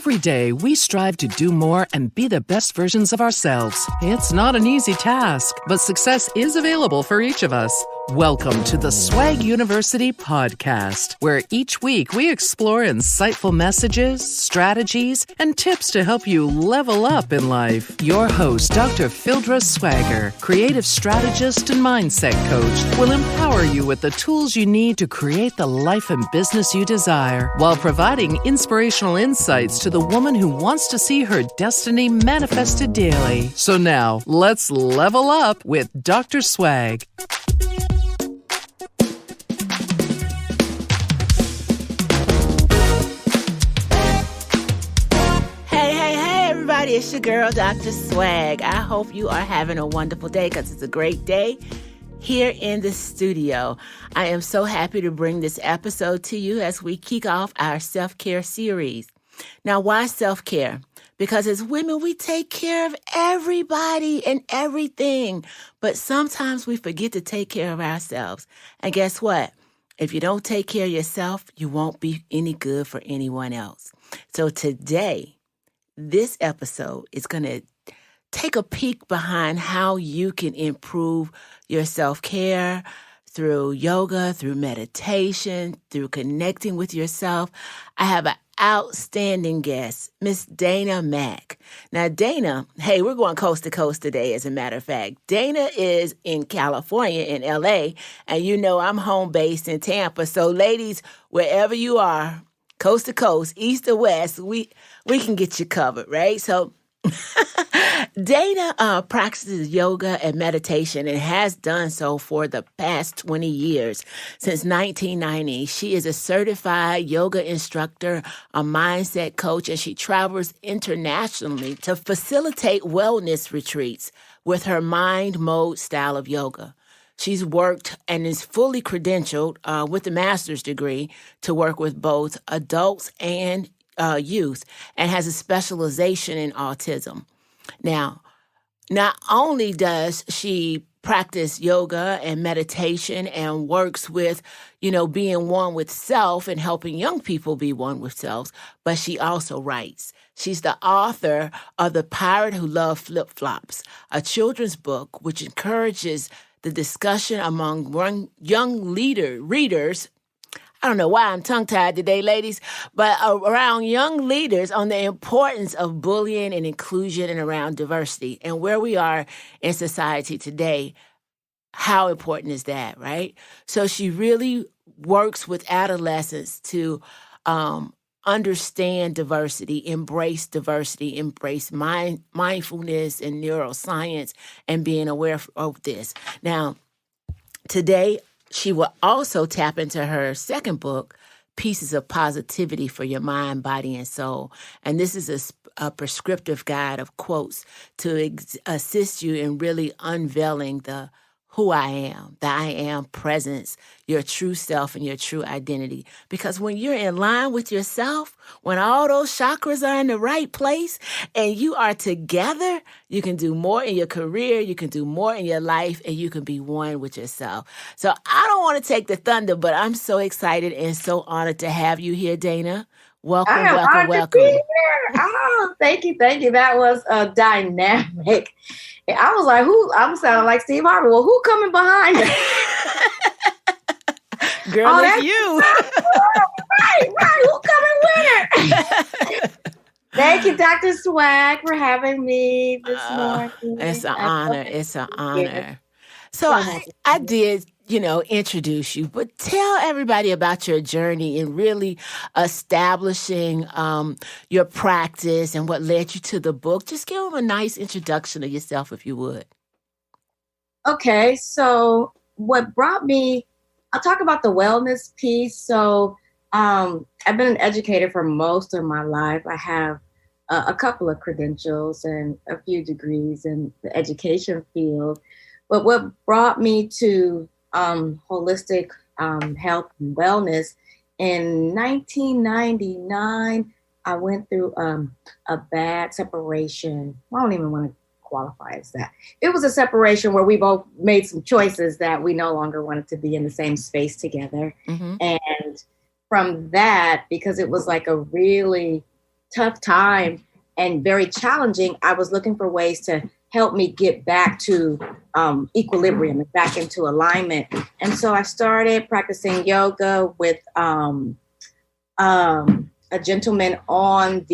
Every day, we strive to do more and be the best versions of ourselves. It's not an easy task, but success is available for each of us. Welcome to the Swag University podcast, where each week we explore insightful messages, strategies, and tips to help you level up in life. Your host, Dr. Phildra Swagger, creative strategist and mindset coach, will empower you with the tools you need to create the life and business you desire, while providing inspirational insights to the woman who wants to see her destiny manifested daily. So now, let's level up with Dr. Swag. It's your girl, Dr. Swag. I hope you are having a wonderful day because it's a great day here in the studio. I am so happy to bring this episode to you as we kick off our self-care series. Now, why self-care? Because as women, we take care of everybody and everything, but sometimes we forget to take care of ourselves. And guess what? If you don't take care of yourself, you won't be any good for anyone else. So today, this episode is going to take a peek behind how you can improve your self-care through yoga, through meditation, through connecting with yourself. I have an outstanding guest, Miss Dana Macc. Now, Dana, hey, we're going coast to coast today, as a matter of fact. Dana is in California, in LA, and you know I'm home based in Tampa. So, ladies, wherever you are, coast to coast, east or west, we can get you covered, right? So Dana practices yoga and meditation and has done so for the past 20 years. Since 1990, she is a certified yoga instructor, a mindset coach, and she travels internationally to facilitate wellness retreats with her mind mode style of yoga. She's worked and is fully credentialed with a master's degree to work with both adults and youth, and has a specialization in autism. Now, not only does she practice yoga and meditation and works with, being one with self and helping young people be one with self, but she also writes. She's the author of The Pirate Who Loved Flip-Flops, a children's book which encourages the discussion among young readers. I don't know why I'm tongue-tied today, ladies, but around young leaders on the importance of bullying and inclusion and around diversity and where we are in society today. How important is that, right? So she really works with adolescents to understand diversity, embrace mindfulness and neuroscience and being aware of this. Now, today, she will also tap into her second book, Pieces of Positivity for Your Mind, Body, and Soul. And this is a prescriptive guide of quotes to assist you in really unveiling the who I am, the I am presence, your true self and your true identity. Because when you're in line with yourself, when all those chakras are in the right place and you are together, you can do more in your career, you can do more in your life, and you can be one with yourself. So I don't want to take the thunder, but I'm so excited and so honored to have you here, Dana. Welcome. To be here. Oh, thank you. That was dynamic. I was like, I'm sounding like Steve Harvey. Well, who coming behind us? Girl, it's you. Right. Who coming with her? Thank you, Dr. Swag, for having me this morning. It's an honor. So I did, introduce you, but tell everybody about your journey in really establishing your practice and what led you to the book. Just give them a nice introduction of yourself, if you would. Okay, so what brought me, I'll talk about the wellness piece. So I've been an educator for most of my life. I have a couple of credentials and a few degrees in the education field. But what brought me to holistic health and wellness, in 1999, I went through a bad separation. I don't even want to qualify as that. It was a separation where we both made some choices that we no longer wanted to be in the same space together. Mm-hmm. And from that, because it was like a really tough time and very challenging, I was looking for ways to help me get back to equilibrium and back into alignment. And so I started practicing yoga with a gentleman on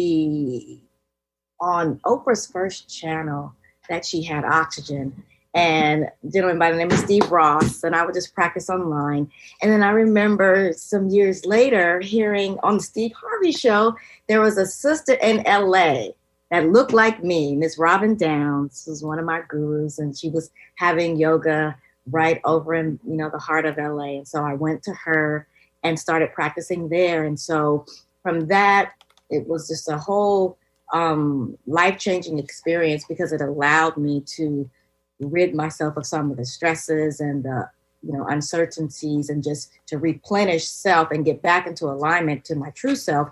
Oprah's first channel that she had, Oxygen, and a gentleman by the name of Steve Ross, and I would just practice online. And then I remember some years later hearing on the Steve Harvey show, there was a sister in LA that looked like me, Miss Robin Downs was one of my gurus, and she was having yoga right over in, the heart of LA. And so I went to her and started practicing there. And so from that, it was just a whole life-changing experience because it allowed me to rid myself of some of the stresses and the uncertainties, and just to replenish self and get back into alignment to my true self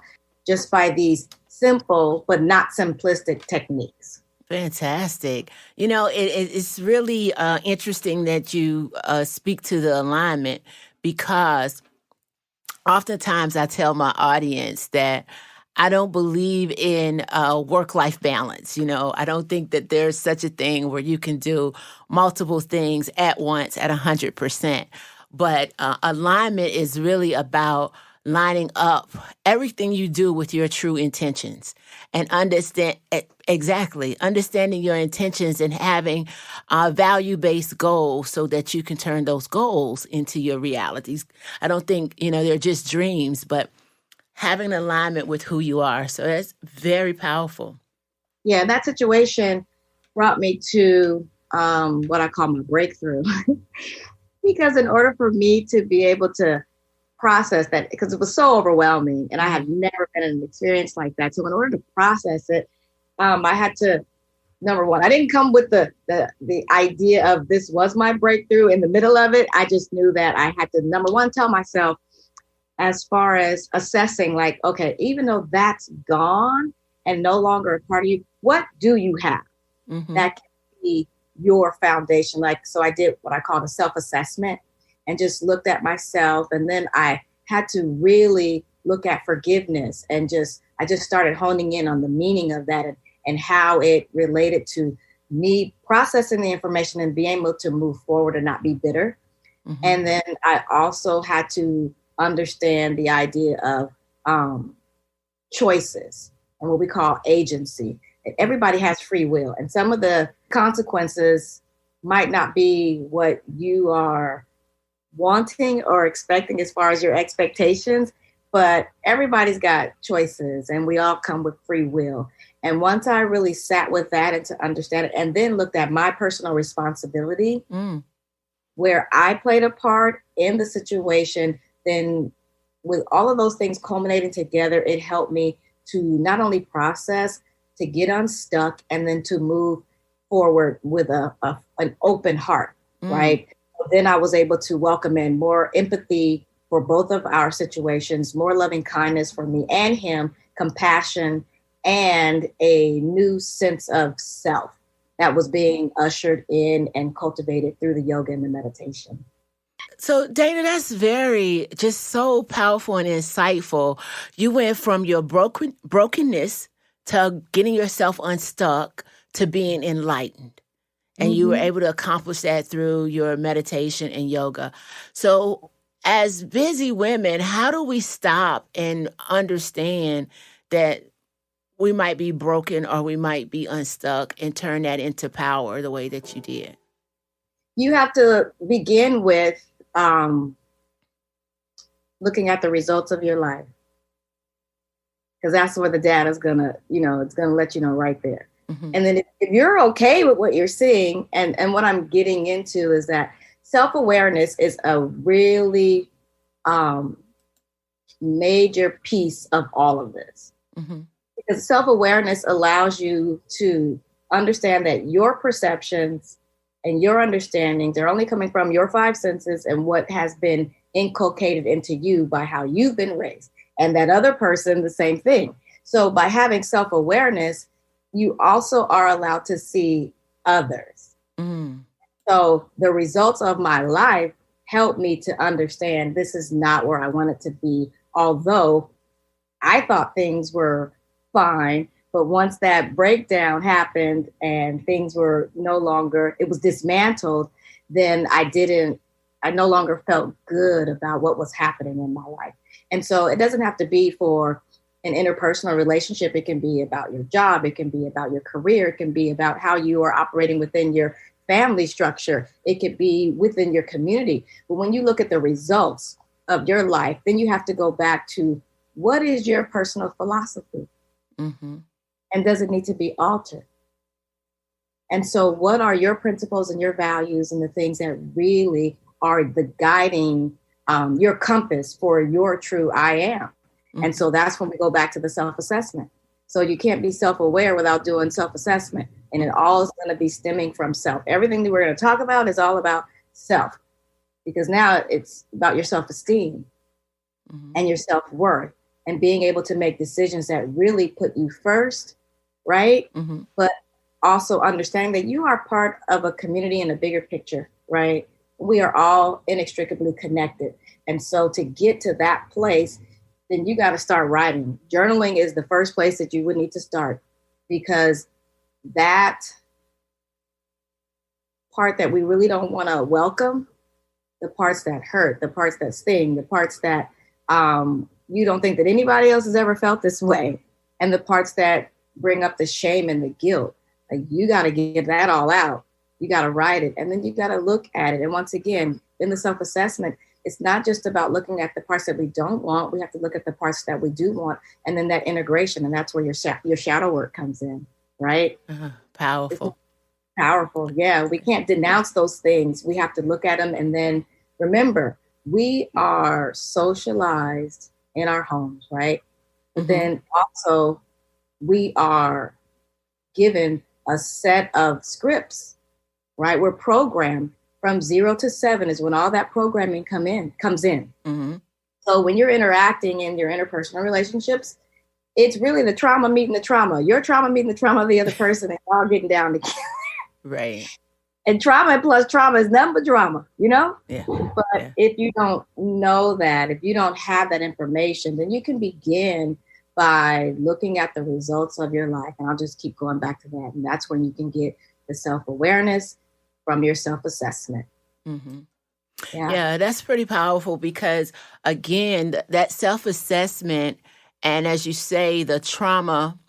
just by these simple but not simplistic techniques. Fantastic. It's really interesting that you speak to the alignment, because oftentimes I tell my audience that I don't believe in work-life balance. I don't think that there's such a thing where you can do multiple things at once at 100%. But alignment is really about lining up everything you do with your true intentions, and understanding your intentions and having value-based goals so that you can turn those goals into your realities. I don't think, they're just dreams, but having alignment with who you are. So that's very powerful. Yeah, that situation brought me to what I call my breakthrough. Because in order for me to be able to process that, because it was so overwhelming and I had never been in an experience like that. So in order to process it, I had to, number one, I didn't come with the idea of this was my breakthrough in the middle of it. I just knew that I had to, number one, tell myself, as far as assessing, like, okay, even though that's gone and no longer a part of you, what do you have that can be your foundation? Like, so I did what I called a self-assessment and just looked at myself. And then I had to really look at forgiveness, and I just started honing in on the meaning of that and how it related to me processing the information and being able to move forward and not be bitter. And then I also had to understand the idea of choices and what we call agency. Everybody has free will, and some of the consequences might not be what you are wanting or expecting as far as your expectations, but everybody's got choices and we all come with free will. And once I really sat with that and to understand it, and then looked at my personal responsibility, where I played a part in the situation, then with all of those things culminating together, it helped me to not only process, to get unstuck, and then to move forward with an open heart, right? So then I was able to welcome in more empathy for both of our situations, more loving kindness for me and him, compassion, and a new sense of self that was being ushered in and cultivated through the yoga and the meditation. So, Dana, that's just so powerful and insightful. You went from your brokenness to getting yourself unstuck to being enlightened. And you were able to accomplish that through your meditation and yoga. So, as busy women, how do we stop and understand that we might be broken or we might be unstuck and turn that into power the way that you did? You have to begin with looking at the results of your life, because that's where the data is gonna, it's gonna let you know right there. And then if you're okay with what you're seeing, and what I'm getting into is that self-awareness is a really major piece of all of this. Because self-awareness allows you to understand that your perceptions and your understandings are only coming from your five senses and what has been inculcated into you by how you've been raised. And that other person, the same thing. So by having self-awareness, you also are allowed to see others. So the results of my life helped me to understand this is not where I wanted to be. Although I thought things were fine. But once that breakdown happened and things were no longer, it was dismantled, then I no longer felt good about what was happening in my life. And so it doesn't have to be for an interpersonal relationship. It can be about your job. It can be about your career. It can be about how you are operating within your family structure. It could be within your community. But when you look at the results of your life, then you have to go back to what is your personal philosophy? Mm-hmm. And does it need to be altered? And so what are your principles and your values and the things that really are the guiding, your compass for your true I am? Mm-hmm. And so that's when we go back to the self-assessment. So you can't be self-aware without doing self-assessment. And it all is going to be stemming from self. Everything that we're going to talk about is all about self, because now it's about your self-esteem mm-hmm. and your self-worth and being able to make decisions that really put you first, right? Mm-hmm. But also understanding that you are part of a community in a bigger picture, right? We are all inextricably connected. And so to get to that place, then you got to start writing. Journaling is the first place that you would need to start, because that part that we really don't want to welcome, the parts that hurt, the parts that sting, the parts that you don't think that anybody else has ever felt this way, and the parts that bring up the shame and the guilt. Like, you got to get that all out. You got to write it, and then you got to look at it. And once again, in the self-assessment, it's not just about looking at the parts that we don't want. We have to look at the parts that we do want, and then that integration, and that's where your shadow work comes in, right? Powerful. Powerful, yeah. We can't denounce those things. We have to look at them, and then remember, we are socialized in our homes, right? But mm-hmm. then also we are given a set of scripts, right? We're programmed from 0 to 7 is when all that programming comes in. Mm-hmm. So when you're interacting in your interpersonal relationships, it's really the trauma meeting the trauma. Your trauma meeting the trauma of the other person, and all getting down together. Right. And trauma plus trauma is nothing but drama, you know? Yeah. But if you don't know that, if you don't have that information, then you can begin by looking at the results of your life. And I'll just keep going back to that. And that's when you can get the self-awareness from your self-assessment. Mm-hmm. Yeah, that's pretty powerful, because, again, that self-assessment, and as you say, the trauma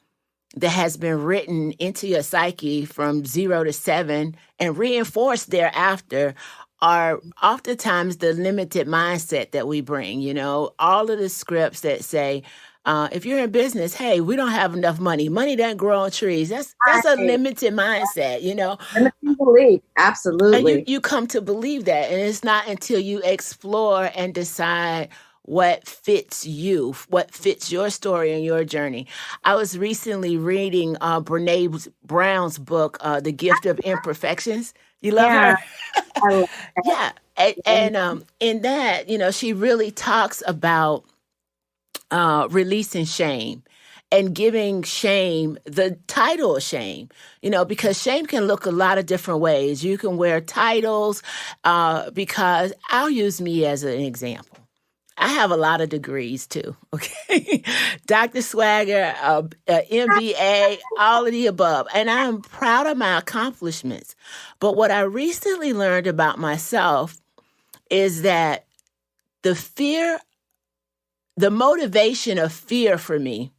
that has been written into your psyche from 0 to 7 and reinforced thereafter are oftentimes the limited mindset that we bring. You know, all of the scripts that say, if you're in business, hey, we don't have enough money. Money doesn't grow on trees. That's a limited mindset, you know. Limiting belief, absolutely. And you come to believe that, and it's not until you explore and decide what fits you, what fits your story and your journey. I was recently reading Brene Brown's book, The Gift of Imperfections. You love her? I love her. Yeah. And in that, you know, she really talks about releasing shame and giving shame the title of shame, you know, because shame can look a lot of different ways. You can wear titles because I'll use me as an example. I have a lot of degrees too, okay? Dr. Swagger, MBA, all of the above. And I'm proud of my accomplishments. But what I recently learned about myself is that the motivation of fear for me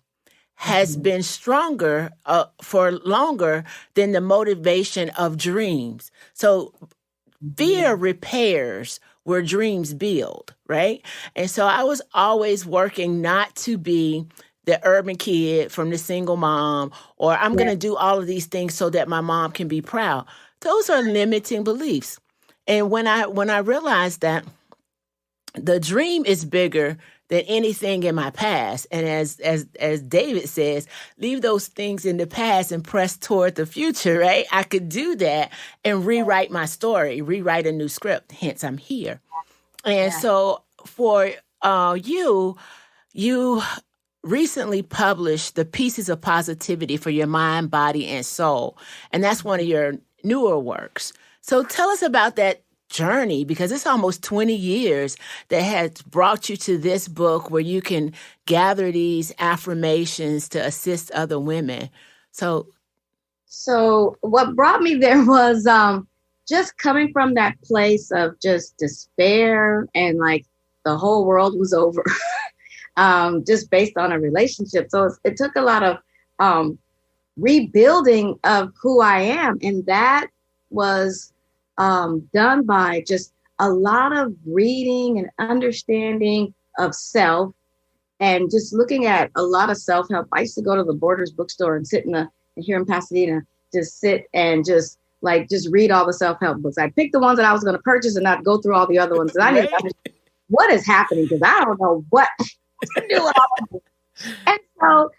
has been stronger for longer than the motivation of dreams. So fear repairs where dreams build, right? And so I was always working not to be the urban kid from the single mom, or I'm going to do all of these things so that my mom can be proud. Those are limiting beliefs. And when I realized that the dream is bigger than anything in my past, and as David says, leave those things in the past and press toward the future, right? I could do that and rewrite my story, rewrite a new script. Hence, I'm here. And so for you recently published the Pieces of Positivity for Your Mind, Body, and Soul. And that's one of your newer works. So tell us about that journey, because it's almost 20 years that has brought you to this book where you can gather these affirmations to assist other women. So what brought me there was just coming from that place of just despair and like the whole world was over, just based on a relationship. So it took a lot of rebuilding of who I am. And that was done by just a lot of reading and understanding of self and just looking at a lot of self-help. I used to go to the Borders bookstore and sit here in Pasadena, just sit and just read all the self-help books. I'd pick the ones that I was going to purchase and not go through all the other ones. And I need to understand what is happening because I don't know what to do with all of this. And so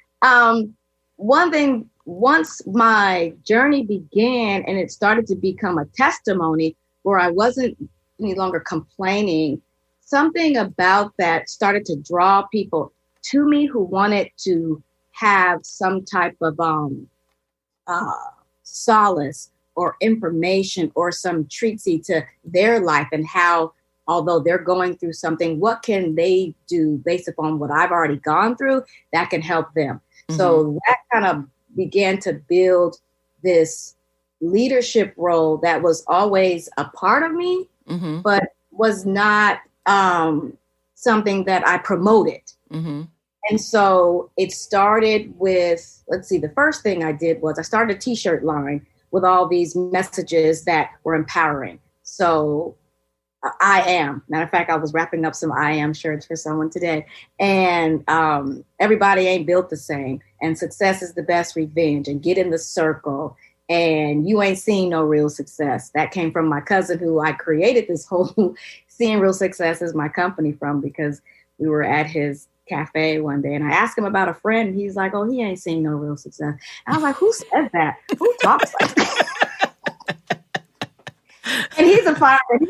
one thing, once my journey began and it started to become a testimony where I wasn't any longer complaining, something about that started to draw people to me who wanted to have some type of solace or information or some treatsy to their life and how, although they're going through something, what can they do based upon what I've already gone through that can help them? Mm-hmm. So that kind of began to build this leadership role that was always a part of me, mm-hmm. but was not something that I promoted. Mm-hmm. And so it started with, the first thing I did was I started a t-shirt line with all these messages that were empowering. So I am. Matter of fact, I was wrapping up some I am shirts for someone today. And everybody ain't built the same. And success is the best revenge. And get in the circle. And you ain't seen no real success. That came from my cousin who I created this whole Seeing Real Success is my company from, because we were at his cafe one day and I asked him about a friend. And he's like, oh, he ain't seen no real success. And I was like, who says that? Who talks like that? And he's a fireman.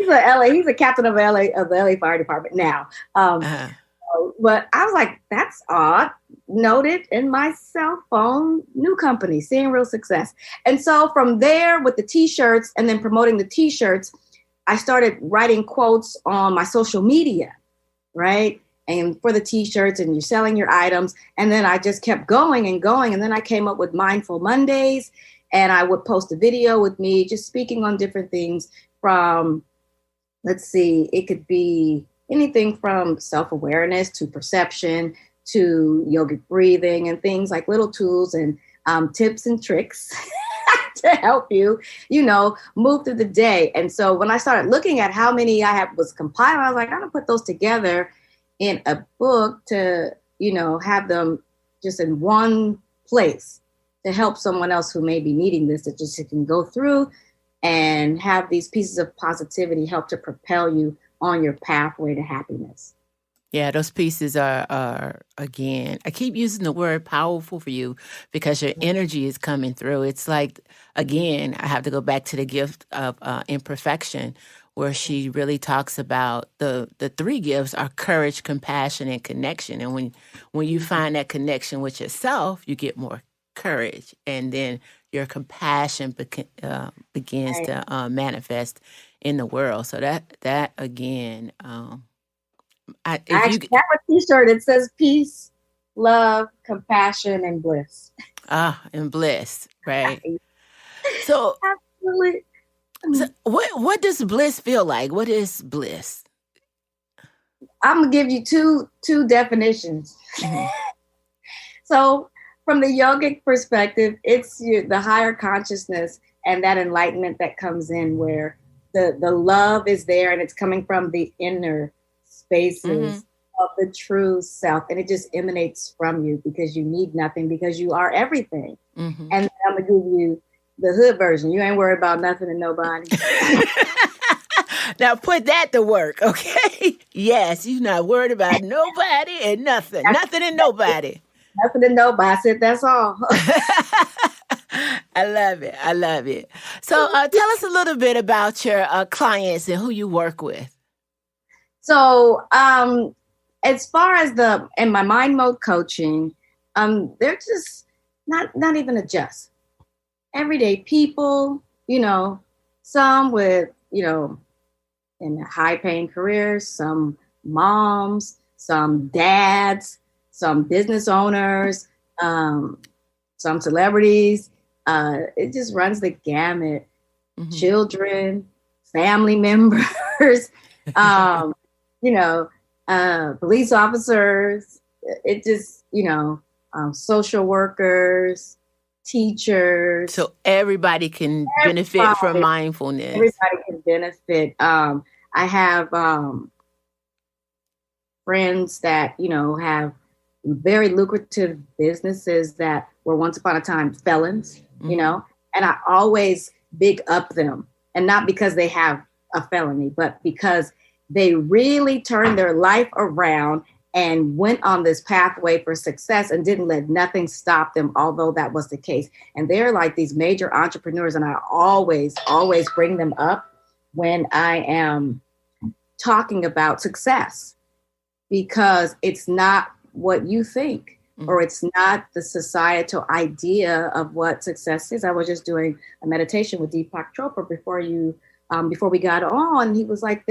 He's a captain of the LA Fire Department now. But I was like, that's odd. Noted in my cell phone, new company, Seeing Real Success. And so from there with the t-shirts and then promoting the t-shirts, I started writing quotes on my social media, right? And for the t-shirts, and you're selling your items. And then I just kept going and going. And then I came up with Mindful Mondays, and I would post a video with me just speaking on different things from, it could be anything from self-awareness to perception to yogic breathing and things like little tools and tips and tricks to help you, move through the day. And so when I started looking at how many I was compiling, I was like, I'm gonna put those together in a book to, have them just in one place to help someone else who may be needing this, that just can go through and have these pieces of positivity help to propel you on your pathway to happiness. Yeah, those pieces are, again, I keep using the word powerful for you because your energy is coming through. It's like, again, I have to go back to the gift of imperfection, where she really talks about the three gifts are courage, compassion, and connection. And when you find that connection with yourself, you get more courage. And then your compassion begins to manifest in the world. So that again... I actually have a t-shirt. It says peace, love, compassion, and bliss. And bliss, right? So, absolutely. So what does bliss feel like? What is bliss? I'm gonna give you two definitions. Mm-hmm. So, from the yogic perspective, it's the higher consciousness and that enlightenment that comes in, where the love is there and it's coming from the inner spaces mm-hmm. of the true self, and it just emanates from you because you need nothing, because you are everything. Mm-hmm. And I'm gonna give you the hood version. You ain't worried about nothing and nobody. Now put that to work, okay? Yes, you're not worried about nobody and nothing. Nothing and nobody. Nothing and nobody. I said that's all. I love it. So tell us a little bit about your clients and who you work with. So as far as in my mind mode coaching, they're just not even everyday people, some with, in high-paying careers, some moms, some dads, some business owners, some celebrities. It just runs the gamut. Mm-hmm. Children, family members, police officers. It just, social workers, teachers. So everybody can benefit from mindfulness. Everybody can benefit. I have friends that, have very lucrative businesses that were once upon a time felons, and I always big up them. And not because they have a felony, but because they really turned their life around and went on this pathway for success and didn't let nothing stop them, although that was the case. And they're like these major entrepreneurs. And I always bring them up when I am talking about success, because it's not what you think, or it's not the societal idea of what success is. I was just doing a meditation with Deepak Chopra before we got on. He was like,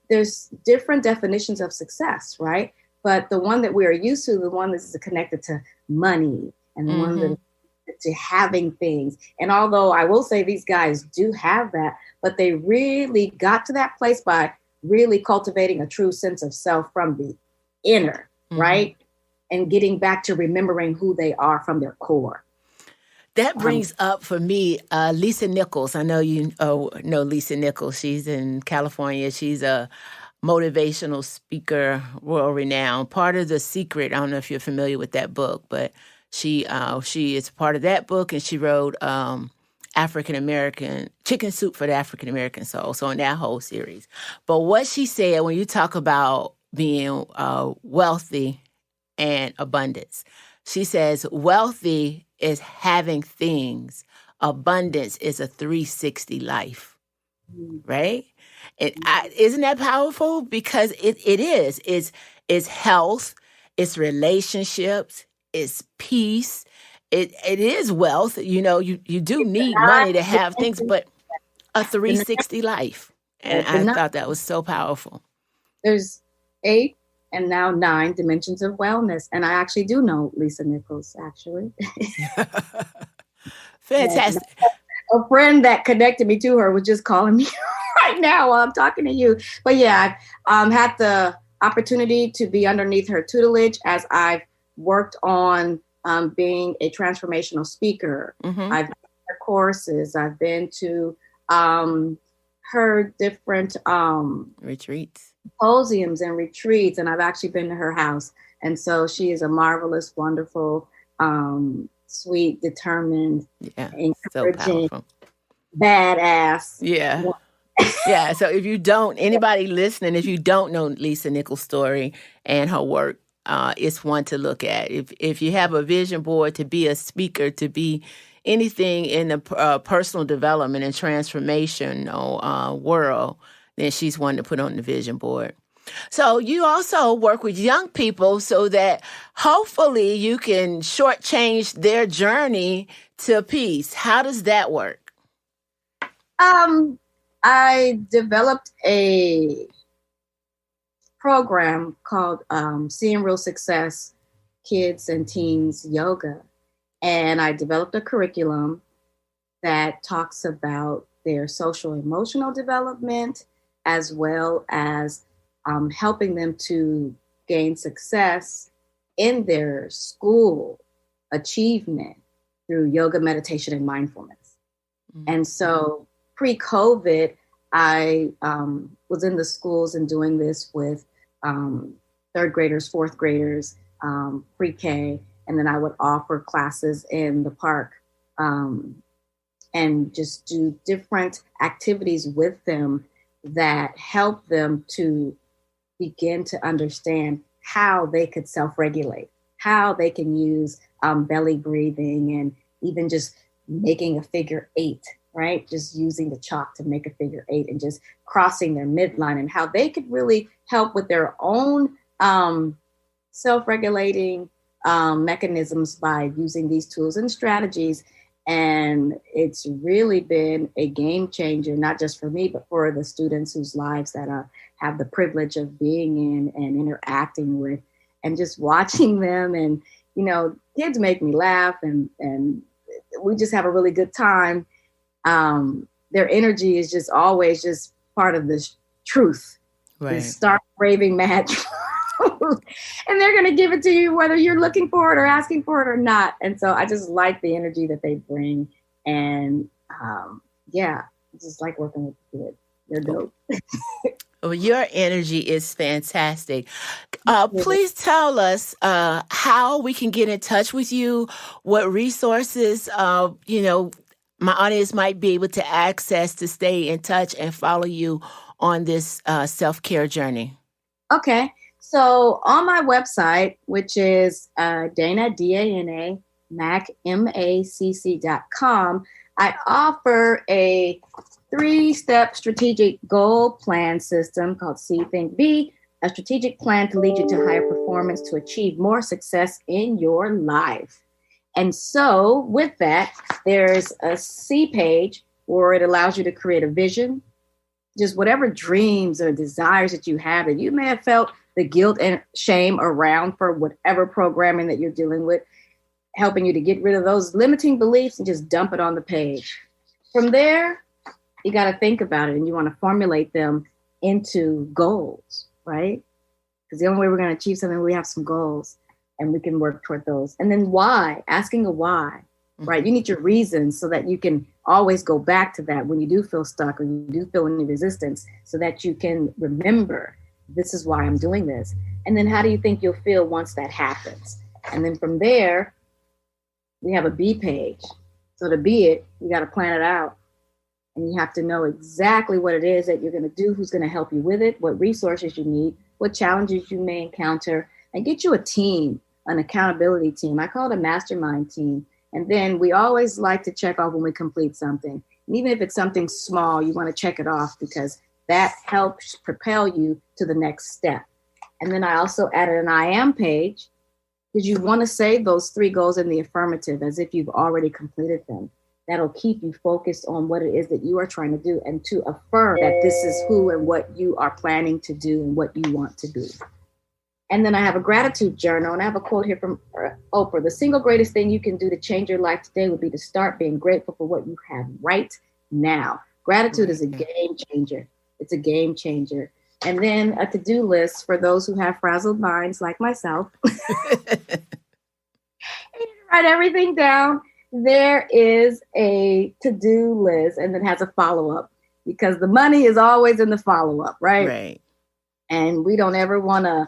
there's different definitions of success, right? But the one that we are used to, the one that is connected to money, and the one that is to having things. And although I will say these guys do have that, but they really got to that place by really cultivating a true sense of self from the inner, right? And getting back to remembering who they are from their core. That brings up for me Lisa Nichols. I know you know Lisa Nichols. She's in California. She's a motivational speaker, world renowned. Part of The Secret, I don't know if you're familiar with that book, but she is part of that book, and she wrote African American Chicken Soup for the African American Soul. So in that whole series. But what she said, when you talk about being wealthy and abundance, she says wealthy is having things. Abundance is a 360 life, right? And isn't that powerful? Because it is. It's health, it's relationships, it's peace. It is wealth. You do need money to have things, but a 360 life. And I thought that was so powerful. There's 8 and now 9 dimensions of wellness. And I actually do know Lisa Nichols, actually. Fantastic. A friend that connected me to her was just calling me right now while I'm talking to you. But yeah, I've had the opportunity to be underneath her tutelage as I've worked on being a transformational speaker. I've been to her courses. I've been to her different retreats. Symposiums and retreats, and I've actually been to her house. And so she is a marvelous, wonderful, sweet, determined, encouraging, so badass. Yeah. Yeah. So if anybody listening, if you don't know Lisa Nichols' story and her work, it's one to look at. If you have a vision board to be a speaker, to be anything in the personal development and transformation world, then she's one to put on the vision board. So you also work with young people so that hopefully you can shortchange their journey to peace. How does that work? I developed a program called Seeing Real Success Kids and Teens Yoga. And I developed a curriculum that talks about their social emotional development, as well as helping them to gain success in their school achievement through yoga, meditation, and mindfulness. And so pre-COVID, I was in the schools and doing this with third graders, fourth graders, pre-K, and then I would offer classes in the park and just do different activities with them that help them to begin to understand how they could self-regulate, how they can use belly breathing, and even just making a figure 8, right? Just using the chalk to make a figure 8 and just crossing their midline, and how they could really help with their own self-regulating mechanisms by using these tools and strategies. And it's really been a game changer, not just for me, but for the students whose lives that I have the privilege of being in and interacting with, and just watching them. And, kids make me laugh, and we just have a really good time. Their energy is just always just part of this truth. Right. This stark, raving mad truth. And they're going to give it to you whether you're looking for it or asking for it or not. And so I just like the energy that they bring. And I just like working with the kids. They're dope. Well, your energy is fantastic. Please tell us how we can get in touch with you, what resources, my audience might be able to access to stay in touch and follow you on this self-care journey. Okay. So on my website, which is Dana, D-A-N-A, Macc, MACC.com, I offer a 3-step strategic goal plan system called See, Think, Be, a strategic plan to lead you to higher performance to achieve more success in your life. And so with that, there's a C page where it allows you to create a vision, just whatever dreams or desires that you have that you may have felt the guilt and shame around for whatever programming that you're dealing with, helping you to get rid of those limiting beliefs and just dump it on the page. From there, you got to think about it, and you want to formulate them into goals, right? Because the only way we're going to achieve something, we have some goals and we can work toward those. And then why, asking a why, right? You need your reasons so that you can always go back to that when you do feel stuck or you do feel any resistance, so that you can remember, this is why I'm doing this. And then how do you think you'll feel once that happens? And then from there, we have a B page. So to be it, you got to plan it out. And you have to know exactly what it is that you're going to do, who's going to help you with it, what resources you need, what challenges you may encounter, and get you a team, an accountability team. I call it a mastermind team. And then we always like to check off when we complete something. And even if it's something small, you want to check it off, because that helps propel you to the next step. And then I also added an I am page, because you want to say those 3 goals in the affirmative as if you've already completed them. That'll keep you focused on what it is that you are trying to do, and to affirm that this is who and what you are planning to do and what you want to be. And then I have a gratitude journal, and I have a quote here from Oprah. The single greatest thing you can do to change your life today would be to start being grateful for what you have right now. Gratitude is a game changer. It's a game changer. And then a to-do list for those who have frazzled minds like myself. Write everything down. There is a to-do list, and then has a follow-up, because the money is always in the follow-up, right? Right. And we don't ever want to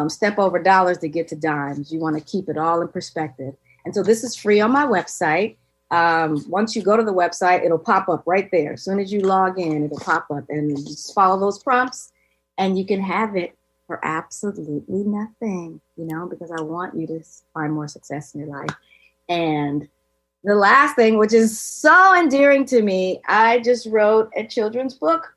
step over dollars to get to dimes. You want to keep it all in perspective. And so this is free on my website. Once you go to the website, it'll pop up right there. As soon as you log in, it'll pop up, and you just follow those prompts, and you can have it for absolutely nothing, because I want you to find more success in your life. And the last thing, which is so endearing to me, I just wrote a children's book.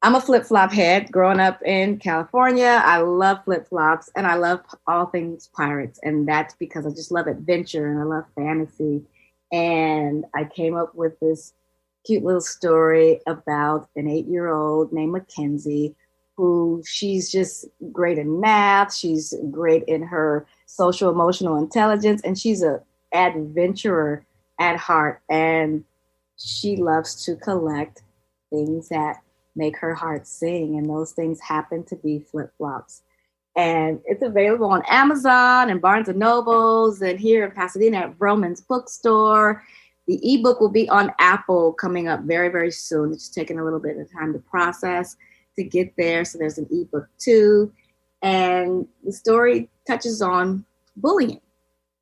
I'm a flip-flop head growing up in California. I love flip-flops, and I love all things pirates. And that's because I just love adventure and I love fantasy. And I came up with this cute little story about an 8-year-old named Mackenzie, who she's just great in math. She's great in her social emotional intelligence, and she's an adventurer at heart. And she loves to collect things that make her heart sing, and those things happen to be flip-flops. And it's available on Amazon and Barnes and Nobles, and here in Pasadena at Vroman's Bookstore. The ebook will be on Apple coming up very, very soon. It's taking a little bit of time to process to get there. So there's an ebook too. And the story touches on bullying.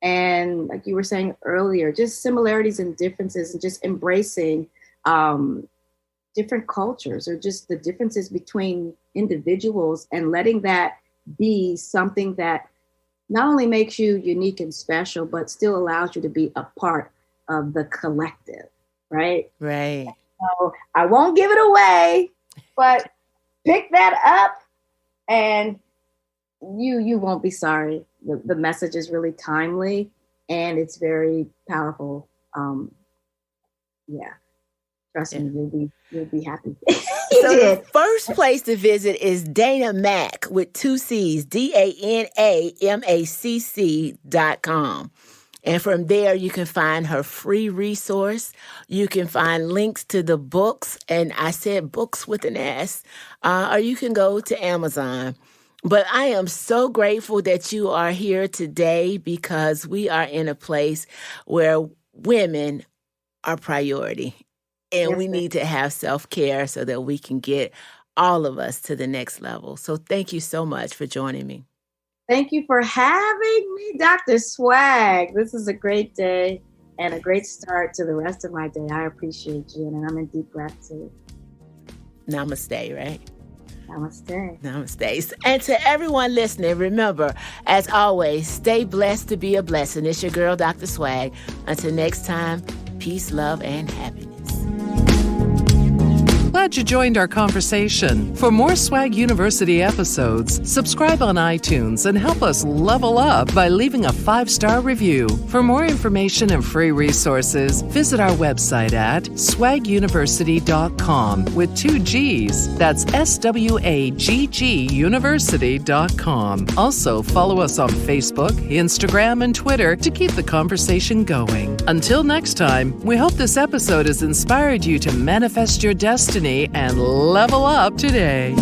And like you were saying earlier, just similarities and differences, and just embracing different cultures, or just the differences between individuals, and letting that be something that not only makes you unique and special, but still allows you to be a part of the collective, right? Right. So I won't give it away, but pick that up and you won't be sorry. The message is really timely, and it's very powerful. Yeah, trust me, you'll be happy. So the first place to visit is Dana Macc with 2 C's, DANAMACC.com. And from there, you can find her free resource. You can find links to the books, and I said books with an S, or you can go to Amazon. But I am so grateful that you are here today because we are in a place where women are priority. And we need to have self-care so that we can get all of us to the next level. So thank you so much for joining me. Thank you for having me, Dr. Swag. This is a great day and a great start to the rest of my day. I appreciate you, and I'm in deep gratitude. Namaste, right? Namaste. Namaste. And to everyone listening, remember, as always, stay blessed to be a blessing. It's your girl, Dr. Swag. Until next time, peace, love, and happiness. Glad you joined our conversation. For more Swag University episodes, subscribe on iTunes and help us level up by leaving a 5-star review. For more information and free resources, visit our website at swaguniversity.com with 2 G's. That's SWAGG University.com. Also, follow us on Facebook, Instagram, and Twitter to keep the conversation going. Until next time, we hope this episode has inspired you to manifest your destiny and level up today.